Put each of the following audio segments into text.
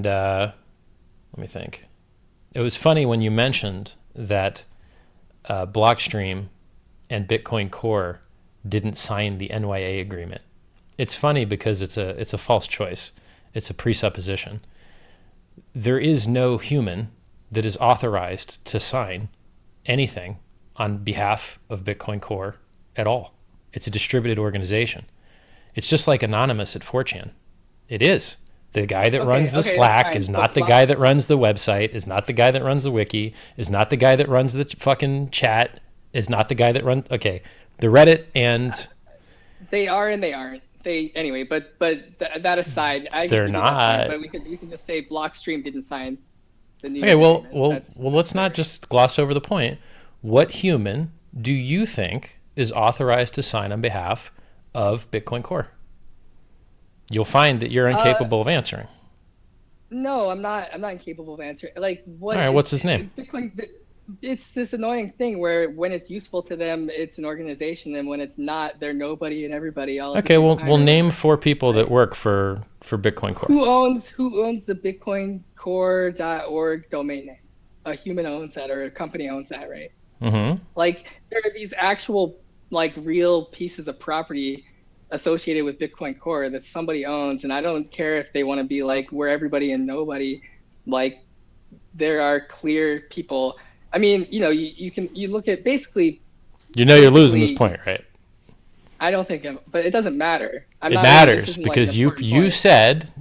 let me think. It was funny when you mentioned that Blockstream and Bitcoin Core didn't sign the NYA agreement. It's funny because it's a false choice. It's a presupposition. There is no human that is authorized to sign anything on behalf of Bitcoin Core at all. It's a distributed organization. It's just like Anonymous at 4chan. It is. The guy that runs the Slack is not the guy that runs the website, is not the guy that runs the wiki, is not the guy that runs the fucking chat, is not the guy that runs, okay, the Reddit and... They are and they aren't. Anyway, but that aside, they're not. But we can just say Blockstream didn't sign the new. Okay, well, let's not just gloss over the point. What human do you think is authorized to sign on behalf of Bitcoin Core? You'll find that you're incapable of answering. No, I'm not incapable of answering. Like what? All right, what's his name? Bitcoin. It's this annoying thing where when it's useful to them, it's an organization, and when it's not, they're nobody and everybody else. Okay, well, we'll name 4 people that work for Bitcoin Core. Who owns the bitcoincore.org domain name? A human owns that, or a company owns that, right? Mm-hmm. Like there are these actual, like, real pieces of property associated with Bitcoin Core that somebody owns, and I don't care if they want to be like we're everybody and nobody. Like there are clear people. I mean, you look at basically. You're losing this point, right? I don't think, but it doesn't matter. It matters because you said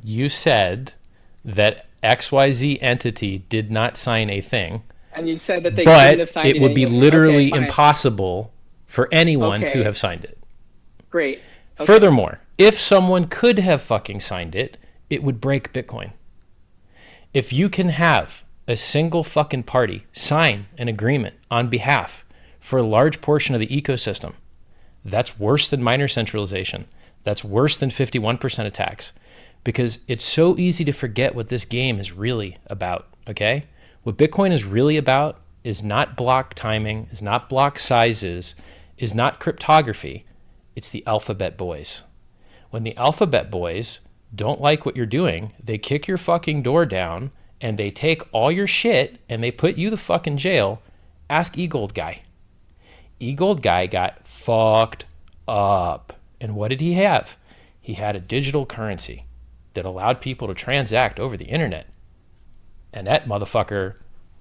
that XYZ entity did not sign a thing. And you said that they couldn't have signed it. But it would be literally impossible for anyone to have signed it. Great. Okay. Furthermore, if someone could have fucking signed it, it would break Bitcoin. If you can have a single fucking party sign an agreement on behalf for a large portion of the ecosystem, that's worse than minor centralization. That's worse than 51% attacks, because it's so easy to forget what this game is really about, okay? What Bitcoin is really about is not block timing, is not block sizes, is not cryptography. It's the alphabet boys. When the alphabet boys don't like what you're doing, they kick your fucking door down and they take all your shit and they put you the fuck in jail. Ask eGold Guy. eGold Guy got fucked up. And what did he have? He had a digital currency that allowed people to transact over the internet. And that motherfucker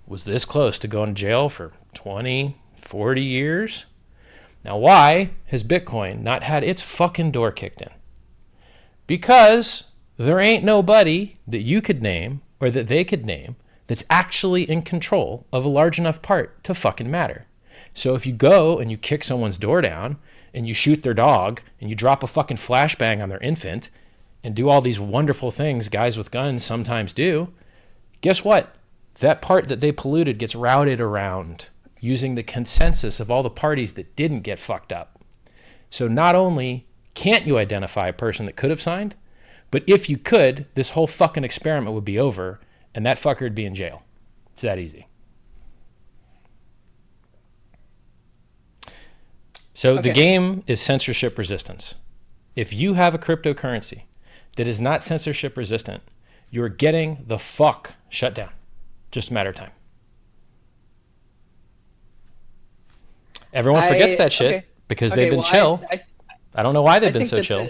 was this close to going to jail for 20, 40 years. Now, why has Bitcoin not had its fucking door kicked in? Because there ain't nobody that you could name or that they could name that's actually in control of a large enough part to fucking matter. So if you go and you kick someone's door down and you shoot their dog and you drop a fucking flashbang on their infant and do all these wonderful things guys with guns sometimes do, guess what? That part that they polluted gets routed around using the consensus of all the parties that didn't get fucked up. So not only can't you identify a person that could have signed, but if you could, this whole fucking experiment would be over and that fucker would be in jail. It's that easy. So the game is censorship resistance. If you have a cryptocurrency that is not censorship resistant, you're getting the fuck shut down. Just a matter of time. Everyone forgets that shit because they've been chill. I don't know why they've been so chill.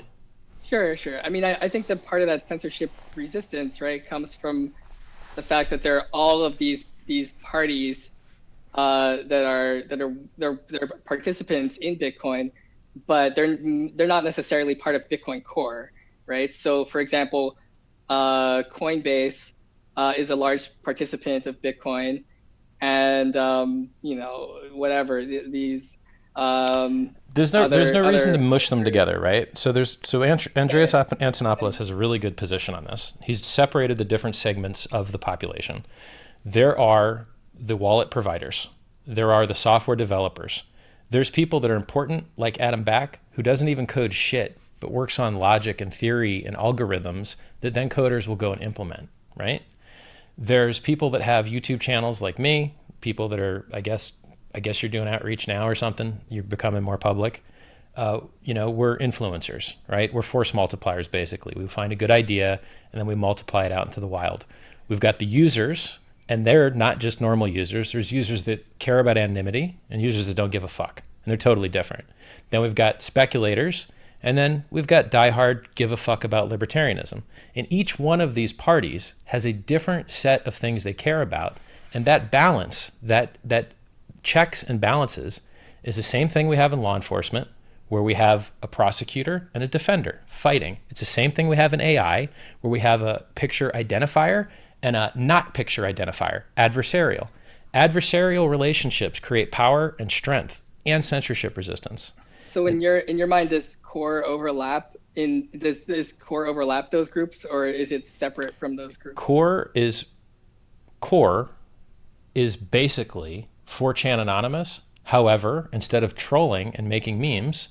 Sure. I mean, I think that part of that censorship resistance, right, comes from the fact that there are all of these parties that are participants in Bitcoin, but they're not necessarily part of Bitcoin Core, right? So, for example, Coinbase is a large participant of Bitcoin, and whatever these. There's no reason to mush them together, right? So Andreas Antonopoulos has a really good position on this. He's separated the different segments of the population. There are the wallet providers. There are the software developers. There's people that are important, like Adam Back, who doesn't even code shit, but works on logic and theory and algorithms that then coders will go and implement, right? There's people that have YouTube channels like me, people that are, I guess you're doing outreach now or something. You're becoming more public. we're influencers, right? We're force multipliers, basically. We find a good idea and then we multiply it out into the wild. We've got the users, and they're not just normal users. There's users that care about anonymity and users that don't give a fuck, and they're totally different. Then we've got speculators, and then we've got diehard give a fuck about libertarianism. And each one of these parties has a different set of things they care about, and that balance, that checks and balances, is the same thing we have in law enforcement, where we have a prosecutor and a defender fighting. It's the same thing we have in AI, where we have a picture identifier and a not picture identifier, adversarial. Adversarial relationships create power and strength and censorship resistance. So in your mind, does core overlap those groups, or is it separate from those groups? Core is basically 4chan Anonymous. However, instead of trolling and making memes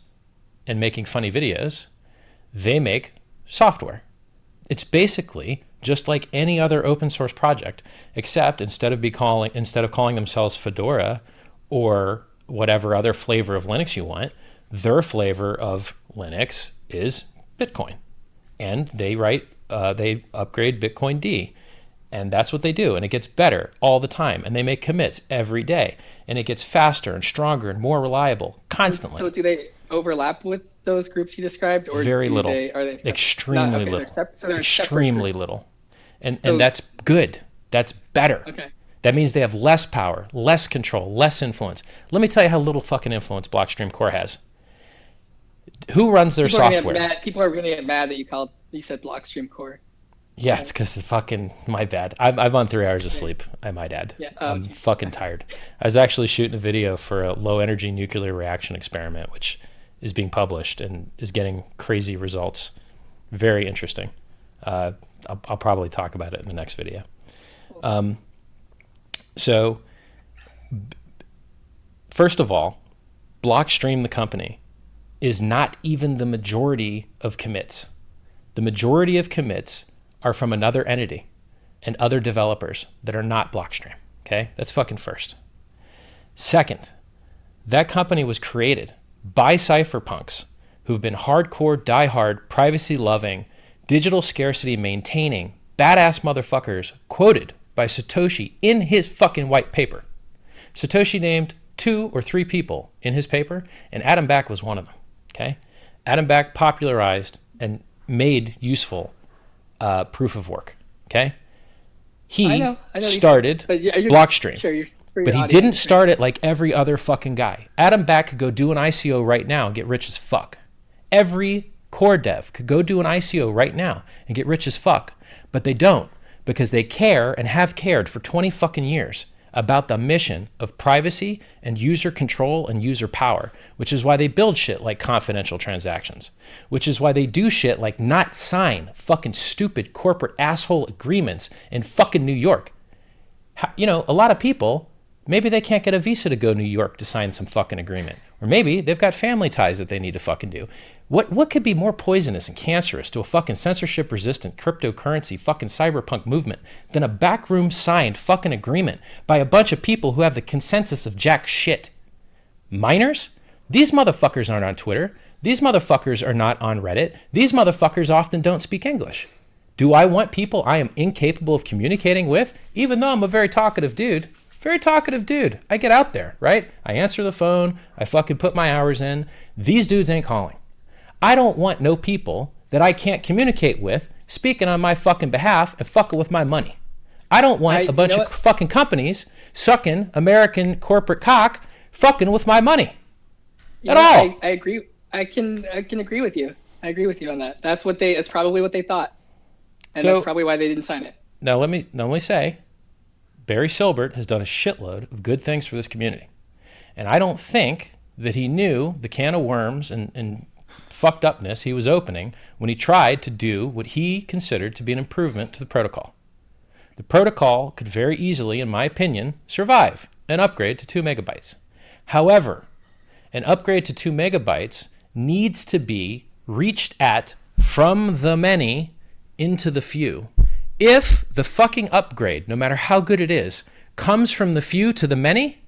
and making funny videos, they make software. It's basically just like any other open source project, except instead of calling themselves Fedora or whatever other flavor of Linux you want, their flavor of Linux is Bitcoin, and they upgrade Bitcoin D, and that's what they do, and it gets better all the time, and they make commits every day, and it gets faster and stronger and more reliable constantly. So do they overlap with those groups you described, or very little? Are they extremely little? So they're extremely little, and that's good. That's better. Okay. That means they have less power, less control, less influence. Let me tell you how little fucking influence Blockstream Core has. Who runs their software? People are going to get mad that you said Blockstream Core. Yeah, it's because my bad. I'm on 3 hours of sleep, I might add. Yeah. I'm fucking tired. I was actually shooting a video for a low energy nuclear reaction experiment, which is being published and is getting crazy results. Very interesting. I'll probably talk about it in the next video. So, first of all, Blockstream, the company, is not even the majority of commits. The majority of commits are from another entity and other developers that are not Blockstream. Okay? That's fucking first. Second, that company was created by cypherpunks who've been hardcore, diehard, privacy-loving, digital scarcity maintaining, badass motherfuckers quoted by Satoshi in his fucking white paper. Satoshi named 2 or 3 people in his paper, and Adam Back was one of them. Okay? Adam Back popularized and made useful proof of work. Okay? He started Blockstream. Sure, but he didn't start it like every other fucking guy. Adam Back could go do an ICO right now and get rich as fuck. Every core dev could go do an ICO right now and get rich as fuck. But they don't, because they care and have cared for 20 fucking years about the mission of privacy and user control and user power, which is why they build shit like confidential transactions, which is why they do shit like not sign fucking stupid corporate asshole agreements in fucking New York. A lot of people, maybe they can't get a visa to go to New York to sign some fucking agreement. Or maybe they've got family ties that they need to fucking do. What could be more poisonous and cancerous to a fucking censorship-resistant cryptocurrency fucking cyberpunk movement than a backroom signed fucking agreement by a bunch of people who have the consensus of jack shit? Minors? These motherfuckers aren't on Twitter. These motherfuckers are not on Reddit. These motherfuckers often don't speak English. Do I want people I am incapable of communicating with, even though I'm a very talkative dude? Very talkative dude. I get out there, right? I answer the phone. I fucking put my hours in. These dudes ain't calling. I don't want no people that I can't communicate with speaking on my fucking behalf and fucking with my money. I don't want a bunch of fucking companies sucking American corporate cock fucking with my money. At all. I agree. I can agree with you. I agree with you on that. That's probably what they thought. And that's probably why they didn't sign it. Now let me say, Barry Silbert has done a shitload of good things for this community. And I don't think that he knew the can of worms and fucked upness he was opening when he tried to do what he considered to be an improvement to the protocol. The protocol could very easily, in my opinion, survive an upgrade to 2 megabytes. However, an upgrade to 2 megabytes needs to be reached at from the many into the few. If the fucking upgrade, no matter how good it is, comes from the few to the many,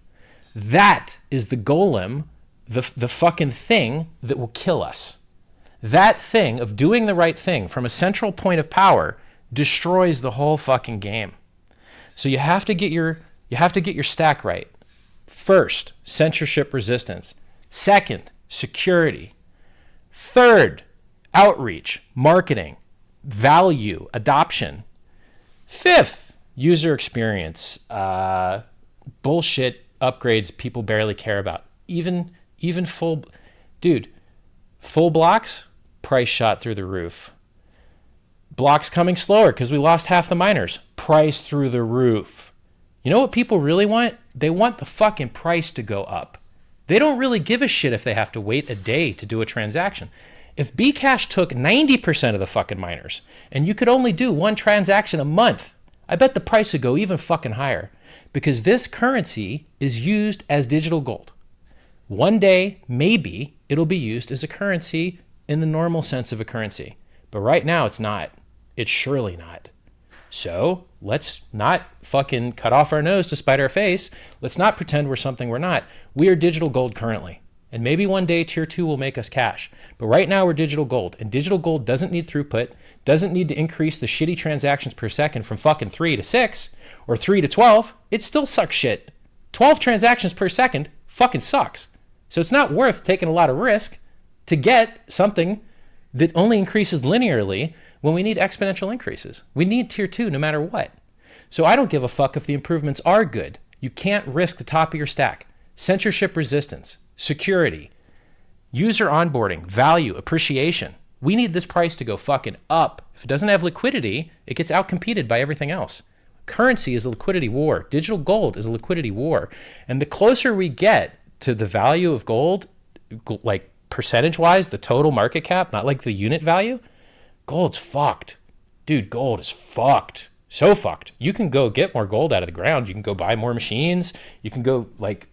that is the golem the fucking thing that will kill us. That thing of doing the right thing from a central point of power destroys the whole fucking game. So you have to get your stack right. First, censorship resistance. Second, security. Third, outreach, marketing, value, adoption. Fifth, user experience. Bullshit upgrades people barely care about. Even full, dude, full blocks, price shot through the roof. Blocks coming slower because we lost half the miners, price through the roof. You know what people really want? They want the fucking price to go up. They don't really give a shit if they have to wait a day to do a transaction. If Bcash took 90% of the fucking miners and you could only do one transaction a month, I bet the price would go even fucking higher, because this currency is used as digital gold. One day, maybe it'll be used as a currency in the normal sense of a currency. But right now it's not. It's surely not. So let's not fucking cut off our nose to spite our face. Let's not pretend we're something we're not. We are digital gold currently. And maybe one day tier 2 will make us cash. But right now we're digital gold. And digital gold doesn't need throughput, doesn't need to increase the shitty transactions per second from fucking 3 to 6 or 3 to 12. It still sucks shit. 12 transactions per second fucking sucks. So it's not worth taking a lot of risk to get something that only increases linearly when we need exponential increases. We need tier 2 no matter what. So I don't give a fuck if the improvements are good. You can't risk the top of your stack. Censorship resistance, security, user onboarding, value, appreciation. We need this price to go fucking up. If it doesn't have liquidity, it gets outcompeted by everything else. Currency is a liquidity war. Digital gold is a liquidity war. And the closer we get to the value of gold, like percentage-wise, the total market cap, not like the unit value, gold's fucked. Dude, gold is fucked. So fucked. You can go get more gold out of the ground. You can go buy more machines. You can go like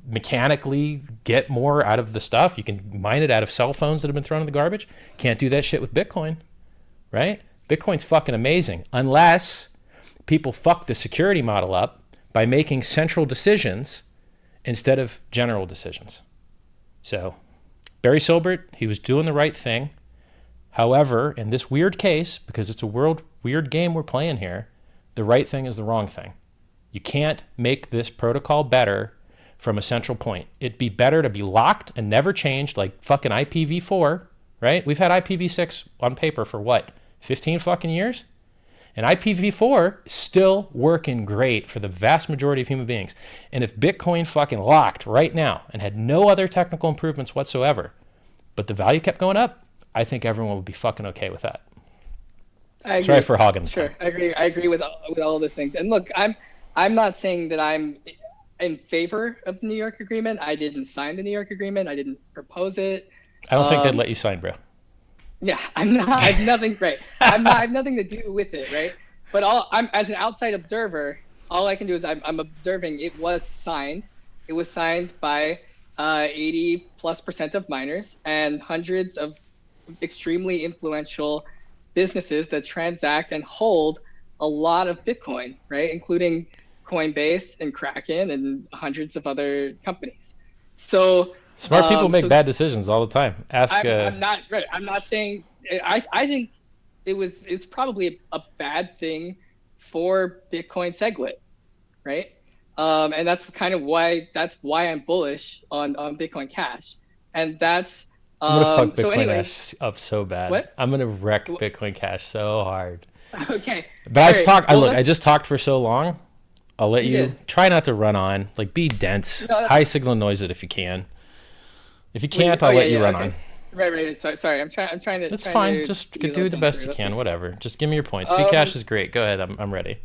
mechanically get more out of the stuff. You can mine it out of cell phones that have been thrown in the garbage. Can't do that shit with Bitcoin, right? Bitcoin's fucking amazing unless people fuck the security model up by making central decisions instead of general decisions. So Barry Silbert, he was doing the right thing. However, in this weird case, because it's a weird game we're playing here, the right thing is the wrong thing. You can't make this protocol better from a central point. It'd be better to be locked and never changed, like fucking IPv4, right? We've had IPv6 on paper for what, 15 fucking years? And IPv4 is still working great for the vast majority of human beings. And if Bitcoin fucking locked right now and had no other technical improvements whatsoever, but the value kept going up, I think everyone would be fucking okay with that. I agree. Sorry for hogging the Sure, time. I agree with all of those things. And look, I'm not saying that I'm in favor of the New York Agreement. I didn't sign the New York Agreement. I didn't propose it. I don't think they'd let you sign, bro. Yeah, I'm not. I have nothing. Right. I have nothing to do with it. Right. But I'm as an outside observer. All I can do is I'm observing. It was signed. It was signed by 80+% of miners and hundreds of extremely influential businesses that transact and hold a lot of Bitcoin, right? Including Coinbase and Kraken and hundreds of other companies. So smart people make bad decisions all the time. I'm not right. I'm not saying. I think it's probably a bad thing for Bitcoin SegWit, right? And that's kind of why I'm bullish on Bitcoin Cash, and that's. I'm gonna fuck Bitcoin so anyway, Cash up so bad. What? I'm gonna wreck Bitcoin Cash so hard. Okay. But I just talked for so long. I'll let you did. try not to run on. Like, be dense. No, high signal noise it if you can. If you can't, I'll let you run on. Right. Sorry. I'm trying to. That's fine. Just do the best you can. Whatever. Just give me your points. Bcash is great. Go ahead. I'm ready.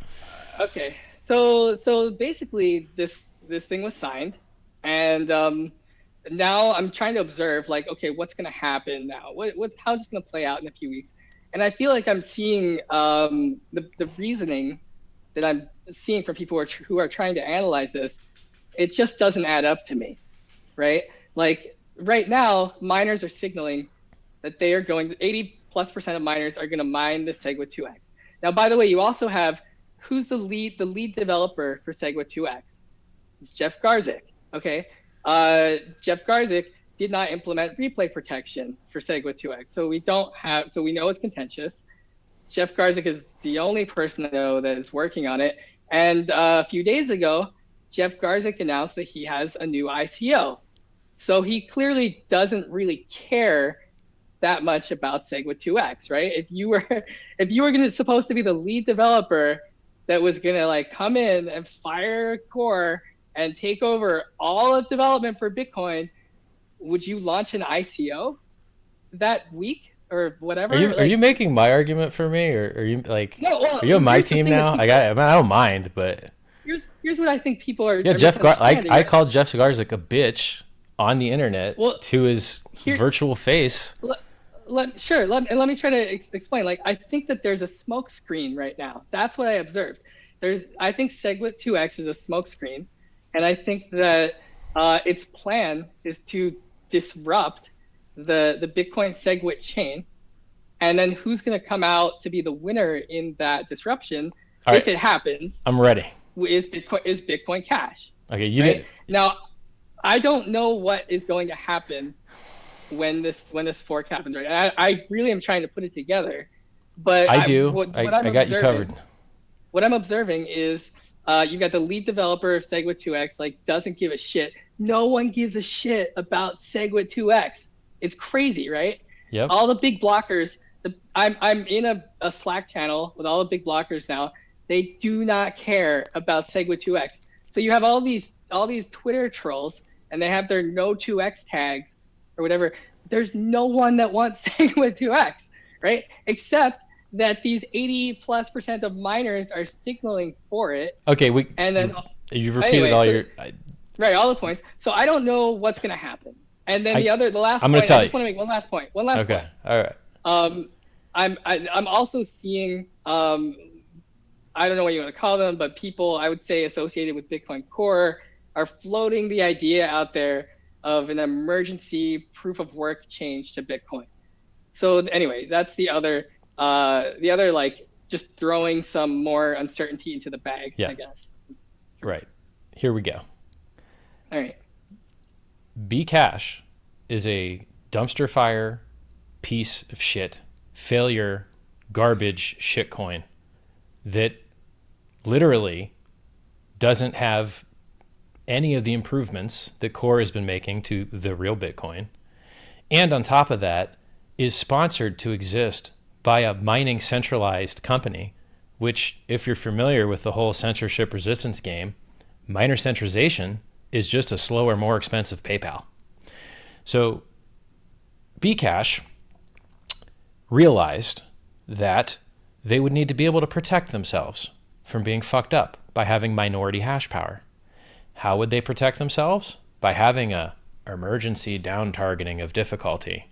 Okay. So basically, this thing was signed, and now I'm trying to observe, like, okay, what's going to happen now? How's it going to play out in a few weeks? And I feel like I'm seeing the reasoning that I'm seeing from people who are trying to analyze this. It just doesn't add up to me, right? Like right now, miners are signaling that they are going to 80+% of miners are going to mine the SegWit 2x. Now, by the way, you also have who's the lead developer for SegWit 2x? It's Jeff Garzik. Okay. Jeff Garzik did not implement replay protection for SegWit 2x. So we know it's contentious. Jeff Garzik is the only person I know that is working on it. And a few days ago, Jeff Garzik announced that he has a new ICO. So he clearly doesn't really care that much about SegWit 2x, right? If you were supposed to be the lead developer that was gonna like come in and fire core and take over all of development for Bitcoin, would you launch an ICO that week or whatever? Are you making my argument for me, or are you like? No, well, are you on my team now? I don't mind, but here's what I think people are. Yeah, I called Jeff Garzik a bitch on the internet to his virtual face. Let me try to explain. Like, I think that there's a smoke screen right now. That's what I observed. I think SegWit 2x is a smoke screen, and I think that its plan is to disrupt the Bitcoin SegWit chain, and then who's going to come out to be the winner in that disruption, if it happens? I'm ready. Is Bitcoin Cash? Okay, right? Now, I don't know what is going to happen when this fork happens, right? I really am trying to put it together, but I got you covered. What I'm observing is you've got the lead developer of SegWit 2x, like, doesn't give a shit. No one gives a shit about SegWit 2x. It's crazy, right? Yep. All the big blockers. I'm in a Slack channel with all the big blockers now. They do not care about SegWit 2x. So you have all these Twitter trolls, and they have their no 2x tags or whatever. There's no one that wants SegWit 2x, right? Except that these 80+% of miners are signaling for it. Okay, and then you've repeated all your right, all the points. So I don't know what's gonna happen. And then the last I'm point. Gonna tell I just want to make one last point. Okay, all right. I'm also seeing I don't know what you want to call them, but people I would say associated with Bitcoin Core are floating the idea out there of an emergency proof of work change to Bitcoin. So anyway, that's the other like just throwing some more uncertainty into the bag, I guess. Right. Here we go. All right. Bcash is a dumpster fire piece of shit, failure, garbage shitcoin that literally doesn't have any of the improvements that Core has been making to the real Bitcoin. And on top of that, is sponsored to exist by a mining centralized company, which, if you're familiar with the whole censorship resistance game, miner centralization is just a slower, more expensive PayPal. So Bcash realized that they would need to be able to protect themselves from being fucked up by having minority hash power. How would they protect themselves? By having a emergency down targeting of difficulty.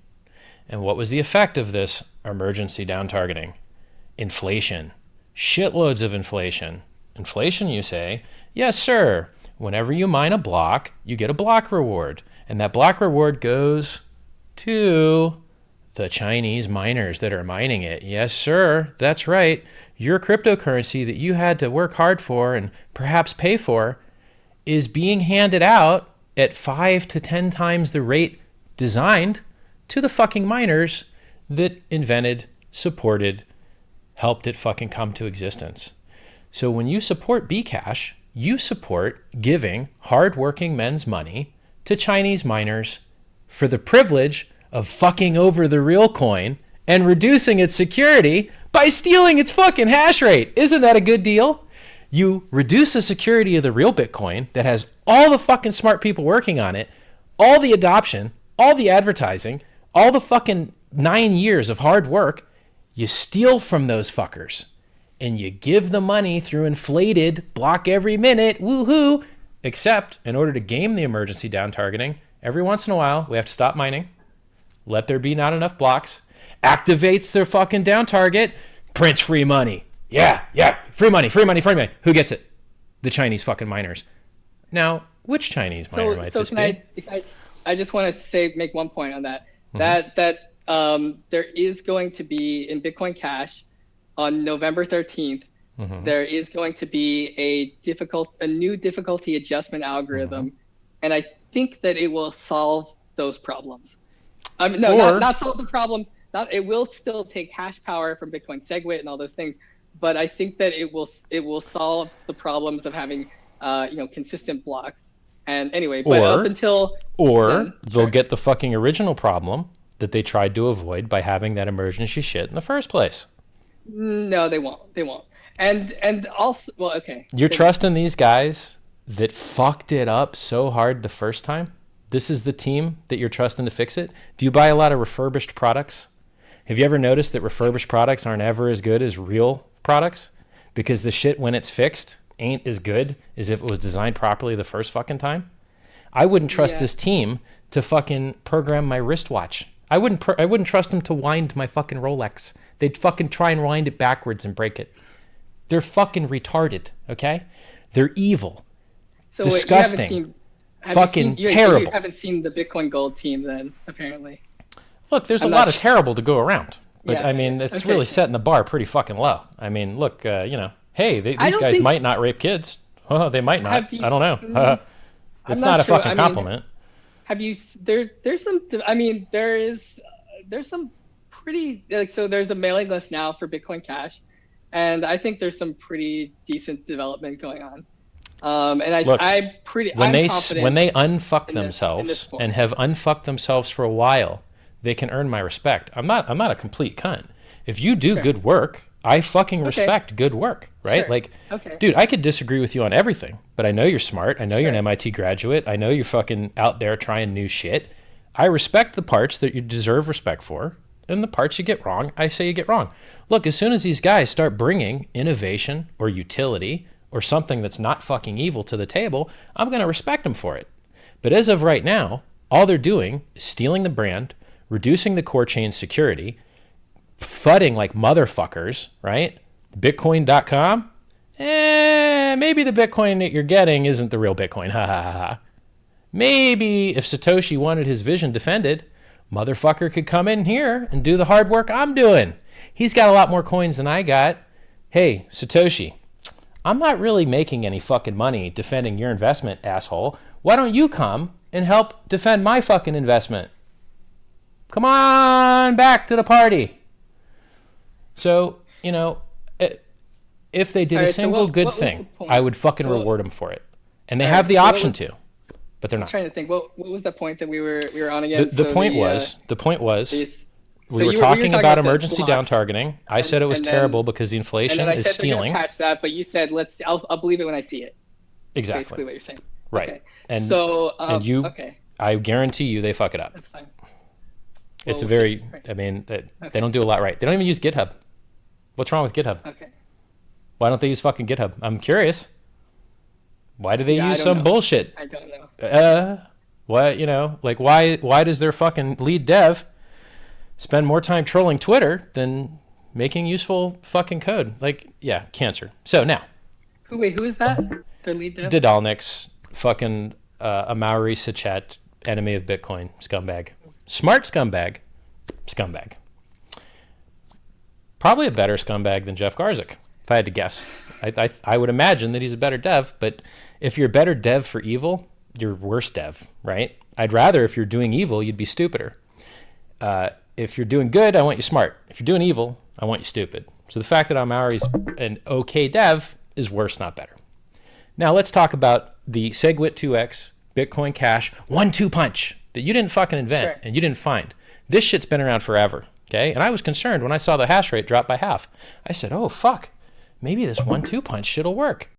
And what was the effect of this emergency down targeting? Inflation. Shitloads of inflation. Inflation, you say? Yes, sir. Whenever you mine a block, you get a block reward. And that block reward goes to the Chinese miners that are mining it. Yes, sir. That's right. Your cryptocurrency that you had to work hard for and perhaps pay for is being handed out at 5 to 10 times the rate designed to the fucking miners that invented, supported, helped it fucking come to existence. So when you support Bcash, you support giving hardworking men's money to Chinese miners for the privilege of fucking over the real coin and reducing its security by stealing its fucking hash rate. Isn't that a good deal? You reduce the security of the real Bitcoin that has all the fucking smart people working on it, all the adoption, all the advertising, all the fucking 9 years of hard work. You steal from those fuckers and you give the money through inflated block every minute, woohoo. Except in order to game the emergency down targeting, every once in a while we have to stop mining, let there be not enough blocks, activates their fucking down target, prints free money. Yeah, free money. Who gets it? The Chinese fucking miners. Now, which Chinese miner might this be? I just want to make one point on that. Mm-hmm. That there is going to be in Bitcoin Cash on November 13th. Mm-hmm. There is going to be a new difficulty adjustment algorithm and I think that it will solve those problems. No, not solve the problems. It will still take hash power from Bitcoin SegWit and all those things, but I think that it will solve the problems of having consistent blocks. And anyway, but up until then, they'll get the fucking original problem that they tried to avoid by having that emergency shit in the first place. No, they won't. They won't. And also, well, okay. You're trusting these guys that fucked it up so hard the first time? This is the team that you're trusting to fix it? Do you buy a lot of refurbished products? Have you ever noticed that refurbished products aren't ever as good as real products? Because the shit, when it's fixed, ain't as good as if it was designed properly the first fucking time. I wouldn't trust this team to fucking program my wristwatch. I wouldn't trust them to wind my fucking Rolex. They'd fucking try and wind it backwards and break it. They're fucking retarded, okay? They're evil. So disgusting. Fucking terrible. You haven't seen the Bitcoin Gold team then, apparently. Look, there's a lot of terrible to go around. But, I mean, it's really setting the bar pretty fucking low. I mean, look, hey, these guys might not rape kids. Oh, they might not. I don't know. It's not a fucking compliment. There's some pretty, so there's a mailing list now for Bitcoin Cash. And I think there's some pretty decent development going on. And I'm confident when they unfuck themselves and have unfucked themselves for a while, they can earn my respect. I'm not a complete cunt. If you do good work, I fucking respect good work, right? Dude, I could disagree with you on everything, but I know you're smart. I know you're an MIT graduate. I know you're fucking out there trying new shit. I respect the parts that you deserve respect for, and the parts you get wrong, I say you get wrong. Look, as soon as these guys start bringing innovation or utility or something that's not fucking evil to the table, I'm going to respect them for it. But as of right now, all they're doing is stealing the brand, reducing the core chain security, fudding like motherfuckers, right? Bitcoin.com? Maybe the Bitcoin that you're getting isn't the real Bitcoin. Ha ha ha ha. Maybe if Satoshi wanted his vision defended, motherfucker could come in here and do the hard work I'm doing. He's got a lot more coins than I got. Hey, Satoshi, I'm not really making any fucking money defending your investment, asshole. Why don't you come and help defend my fucking investment? Come on back to the party. So, if they did a single good thing, I would fucking reward them for it. And they have the option to, but they're not. I'm trying to think. What was the point that we were on again? The point was we were talking about emergency down targeting. I said it was terrible because the inflation is stealing. Patch that, but you said I'll believe it when I see it. Exactly. Basically what you're saying. Right. Okay. And so I guarantee you they fuck it up. That's fine. It's they don't do a lot right. They don't even use GitHub. What's wrong with GitHub? Okay. Why don't they use fucking GitHub? I'm curious. Why do they use some bullshit? I don't know. Why does their fucking lead dev spend more time trolling Twitter than making useful fucking code? Cancer. So now. Who is that? Their lead dev? Didalnik's fucking a Maori Sachet, enemy of Bitcoin, scumbag. Smart scumbag. Probably a better scumbag than Jeff Garzik, if I had to guess. I would imagine that he's a better dev, but if you're a better dev for evil, you're worse dev, right? I'd rather, if you're doing evil, you'd be stupider. If you're doing good, I want you smart. If you're doing evil, I want you stupid. So the fact that Maori's an okay dev is worse, not better. Now let's talk about the SegWit 2x Bitcoin Cash 1-2 punch that you didn't fucking invent and you didn't find. This shit's been around forever, okay? And I was concerned when I saw the hash rate drop by half. I said, oh, fuck, maybe this 1-2 punch shit'll work.